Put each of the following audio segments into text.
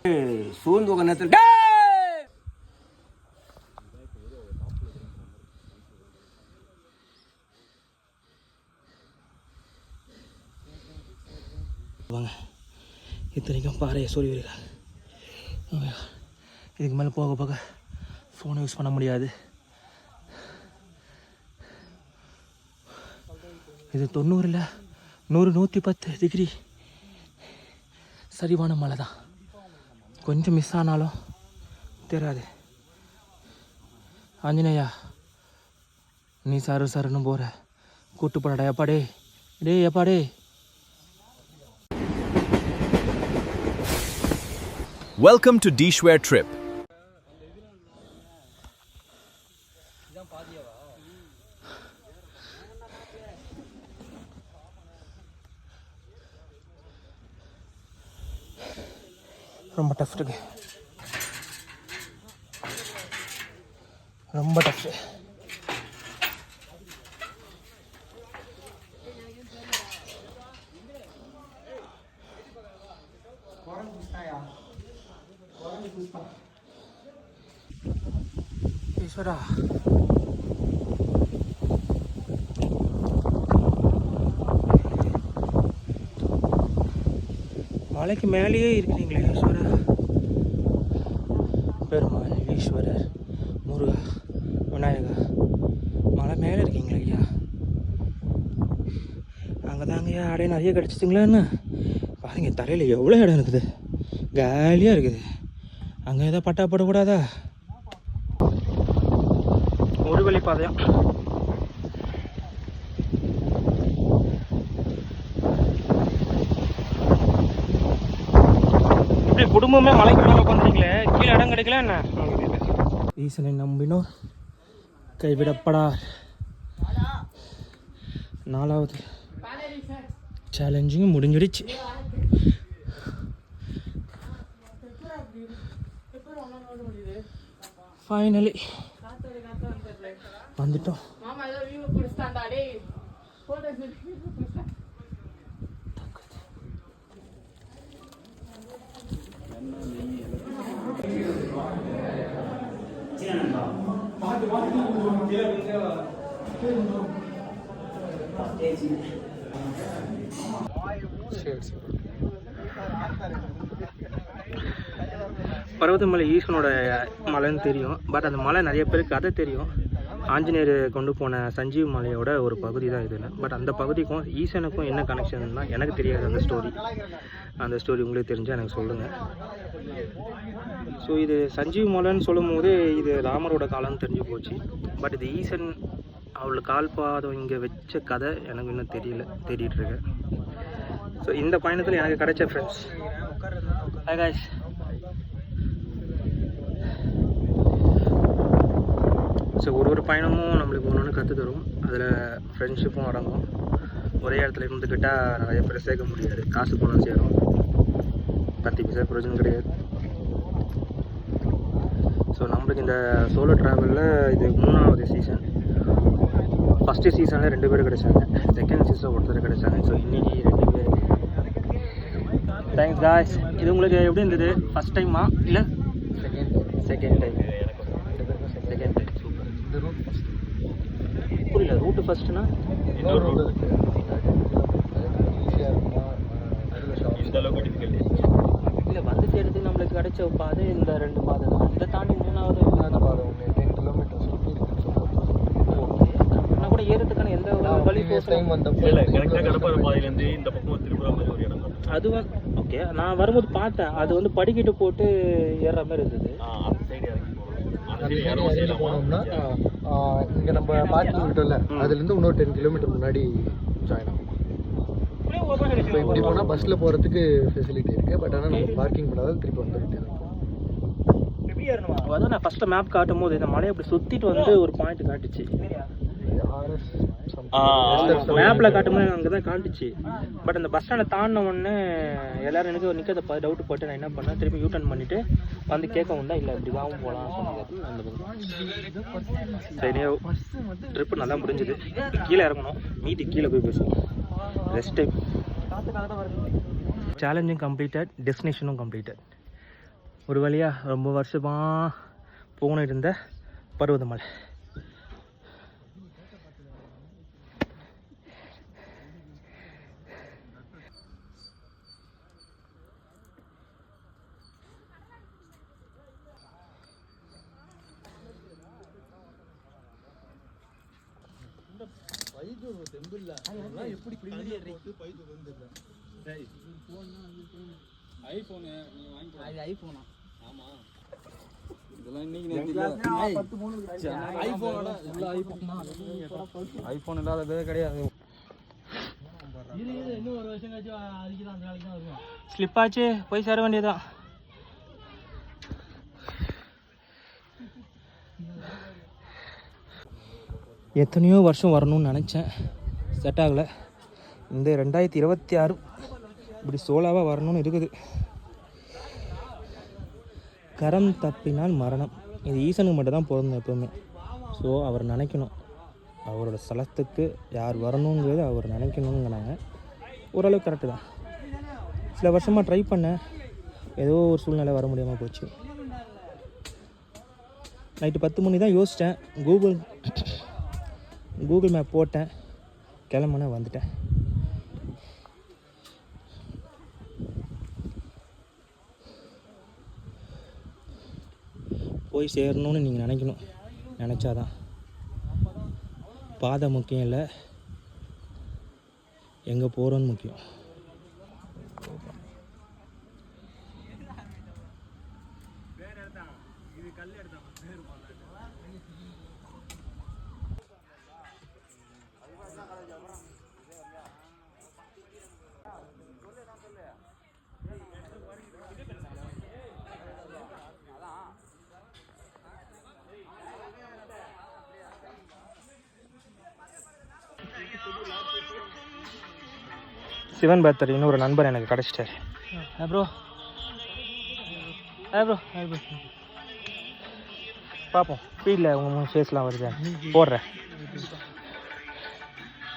சூழ்ந்து நேரத்தில் வாங்க. இத்தனைக்கும் பாறையை சொல்லி இருக்காங்க. இதுக்கு மேலே போக போக ஃபோனை யூஸ் பண்ண முடியாது. இது 90 இல்லை 100 110 டிகிரி சரிவான மழை தான். கொஞ்சம் மிஸ் ஆனாலும் தெரியாது. ஆஞ்சநேயா நீ சருன்னு போகிற கூட்டு போடா எப்பாடே டே எப்பாடே. Welcome to Dishware Trip. ரொம்ப டஃப் இருக்கு, ரொம்ப டஃப். ஈஸ்வரா மலைக்கு மேலேயே இருக்கிறீங்களே ஈஸ்வரா. பெருமாள், ஈஸ்வரர், முருகா, விநாயகா, மலை மேலே இருக்கீங்களா ஐயா? அங்கே தாங்கய்யா அடைய நிறைய கிடச்சிச்சிங்களான்னு பாருங்கள். தரையில் எவ்வளோ இடம் இருக்குது, காலியாக இருக்குது. அங்கே ஏதோ பட்டா போடக்கூடாதா? ஒரு வழி பாதையா. இப்படி குடும்பமே மலைக்கு மேலே உட்காந்துருக்கீங்களே, கீழே இடம் கிடைக்கல என்ன? ஈசனை நம்பினோர் கைவிடப்படார். 4வது சேலஞ்சிங் முடிஞ்சிடுச்சு. ஃபைனலி வந்துட்டோம். பர்வதமலை ஈசனோட மலைன்னு தெரியும். பட் அந்த மலை நிறைய பேருக்கு கதை தெரியும். ஆஞ்சநேயர் கொண்டு போன சஞ்சீவ் மலையோட ஒரு பகுதி தான் இதில். பட் அந்த பகுதிக்கும் ஈசனுக்கும் என்ன கனெக்ஷன் தான் எனக்கு தெரியாது. அந்த ஸ்டோரி உங்களுக்கு தெரிஞ்சால் எனக்கு சொல்லுங்கள். ஸோ இது சஞ்சீவ் மலைன்னு சொல்லும் போது இது ராமரோட காலம்னு தெரிஞ்சு போச்சு. பட் இது ஈசன் அவளை கால் பாதம் இங்கே வச்ச கதை எனக்கு இன்னும் தேடிட்டுருக்கேன். ஸோ இந்த பயணத்தில் எனக்கு கிடைச்ச ஃப்ரெண்ட்ஸ். Hi guys. ஸோ ஒரு பயணமும் நம்மளுக்கு ஒன்று கற்று தரும். அதில் ஃப்ரெண்ட்ஷிப்பும் அடங்கும். ஒரே இடத்துல இருந்துக்கிட்டால் நிறைய பேர் சேர்க்க முடியாது. காசு பணம் சேரும், 30 பைசா பிரயோஜனம் கிடையாது. ஸோ நம்மளுக்கு இந்த சோலோ ட்ராவலில் இது 3வது சீசன். ஃபஸ்ட்டு சீசனில் 2 பேர் கிடைச்சாங்க, செகண்ட் சீசனில் ஒருத்தர் கிடைச்சாங்க. ஸோ இன்றைக்கி 2 பேர். Thanks guys. இது உங்களுக்கு எப்படி இருந்தது? ஃபஸ்ட் டைமா இல்லை second time? Second time. Super. புரியல, ரூட்டு ஃபஸ்ட்டுனா இன்னொரு ரூட்டு இந்த அளவுக்கு டிஃபிகல்ட்டி இல்லை. வந்து சேர்த்து நம்மளுக்கு கிடைச்ச பாதை இந்த 2 பாதை தான். இதை தாண்டி 3வது பாதை 10 கிலோமீட்டர் சுற்றி இருக்குன்னு சொல்லுவாங்க. ஓகே, நான் கூட ஏறதுக்கான எந்த வழி டைம் வந்த இல்லை. கரெக்டாக கடப்பாறை பாதையிலேருந்து இந்த பக்கம் திருப்புற மாதிரி ஒரு இடம் அதுவும் ஓகே. நான் வரும்போது பார்த்தேன், அது வந்து படிக்கட்டு போட்டு ஏறுற மாதிரி இருந்தது. போனோம்னா இங்கே நம்ம பார்க்கிங் விட்டோம்ல, அதுலேருந்து இன்னொரு 10 கிலோமீட்டர் முன்னாடி ஜாயின் ஆகும். இப்போ இப்படி போனால் பஸ்ஸில் போகிறதுக்கு ஃபெசிலிட்டி இருக்குது. பட் ஆனால் நம்ம பார்க்கிங் பண்ணாதான் திருப்பி வந்துட்டு இருக்கும். அதான் நான் ஃபஸ்ட்டு மேப் காட்டும் போது இந்த மலையை அப்படி சுற்றிட்டு வந்து ஒரு பாயிண்ட் காட்டுச்சு. மேப்பில் காட்டும்போது அங்கே தான் காட்டுச்சு. பட் அந்த பஸ் ஸ்டாண்டை தாண்டின உடனே எல்லோரும் எனக்கு நிற்கிறத டவுட்டு போட்டு நான் என்ன பண்ணேன், திருப்பி யூட்டர்ன் பண்ணிவிட்டு வந்து கேட்க உண்டா இல்லை இப்படி தான் போகலாம் சொன்னது. அந்த சரியா ட்ரிப்பு நல்லா முடிஞ்சுது. கீழே இறங்கணும், மீதி கீழே போய் பேசுவோம். Rest time. சேலஞ்சும் கம்ப்ளீட்டட், டெஸ்டினேஷனும் கம்ப்ளீட்டட். ஒரு வழியாக ரொம்ப வருஷமாக போகணும் இருந்த பர்வதமலை. ஐஃபோன் இல்லாததே கிடையாது. ஸ்லிப் ஆச்சு, போய் சேர வேண்டியதுதான். எத்தனையோ வருஷம் வரணும்னு நினச்சேன், செட் ஆகலை. இந்த 2026 இப்படி சோலாவாக வரணும்னு இருக்குது. கரம் தப்பினால் மரணம். இது ஈசனுக்கு மட்டும் தான் பொருந்தும் எப்போவுமே. ஸோ அவர் நினைக்கணும், அவரோட ஸ்தலத்துக்கு யார் வரணுங்கிறது அவர் நினைக்கணுங்கிறாங்க. ஓரளவுக்கு கரெக்டு தான். சில வருஷமாக ட்ரை பண்ணேன், ஏதோ ஒரு சூழ்நிலை வர முடியாமல் போச்சு. நைட்டு 10 மணி தான் யோசித்தேன், கூகுள் மேப் போட்டேன், கிளம்புனேன், வந்துட்டேன். போய் சேரணும்னு நீங்கள் நினைக்கணும், நினச்சாதான். பாதை முக்கியம் இல்லை, எங்கே போகிறோன்னு முக்கியம். சிவன் பக்தரின்னு ஒரு நண்பர் எனக்கு கிடச்சிட்டார். ப்ரோ ப்ரோ பார்ப்போம், ஃபீல்டில் உங்கள் 3 ஃபேஸ்லாம் வருது, போடுறேன்.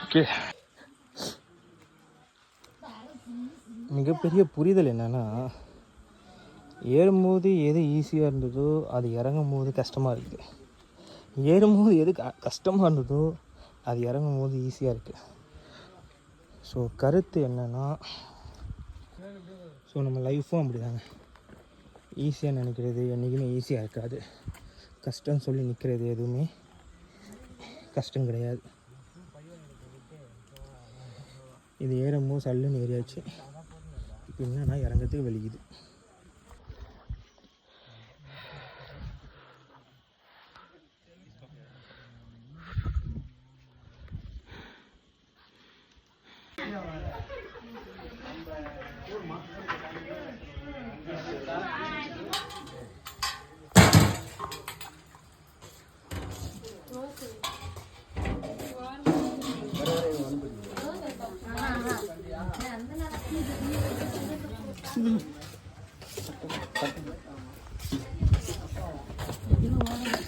ஓகே, மிகப்பெரிய புரிதல் என்னென்னா, ஏறும்போது எது ஈஸியாக இருந்ததோ அது இறங்கும் போது கஷ்டமாக இருக்குது. ஏறும்போது எது கஷ்டமாக இருந்ததோ அது இறங்கும் போது ஈஸியாக இருக்குது. ஸோ கருத்து என்னென்னா, ஸோ நம்ம லைஃப்பும் அப்படி தாங்க. ஈஸியாக நினைக்கிறது என்றைக்குமே ஈஸியாக இருக்காது. கஷ்டம் சொல்லி நிற்கிறது எதுவுமே கஷ்டம் கிடையாது. இது ஏறும்போது சல்லுன்னு ஏறியாச்சு, இப்போ என்னன்னா இறங்கிறதுக்கு வெளியுது.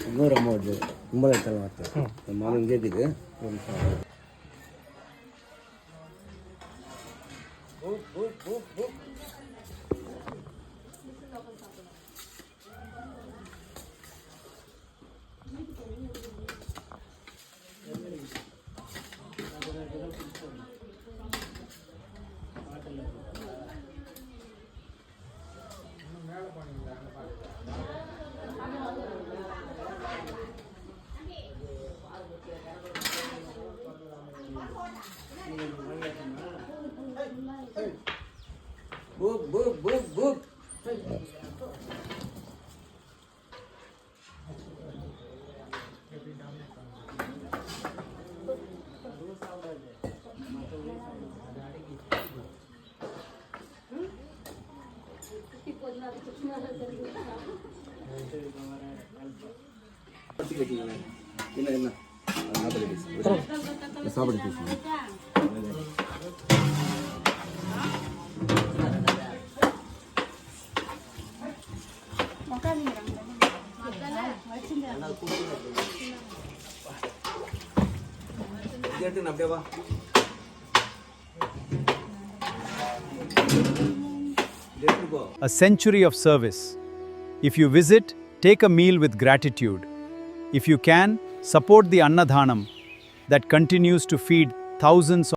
இன்னொரு அமௌண்ட் 9,000 வார்த்தை மாதம் கேட்குது. Book. என்ன சாப்பிட பேசுங்க. A century of service, If you visit, take a meal with gratitude. If you can, support the Annadhanam that continues to feed thousands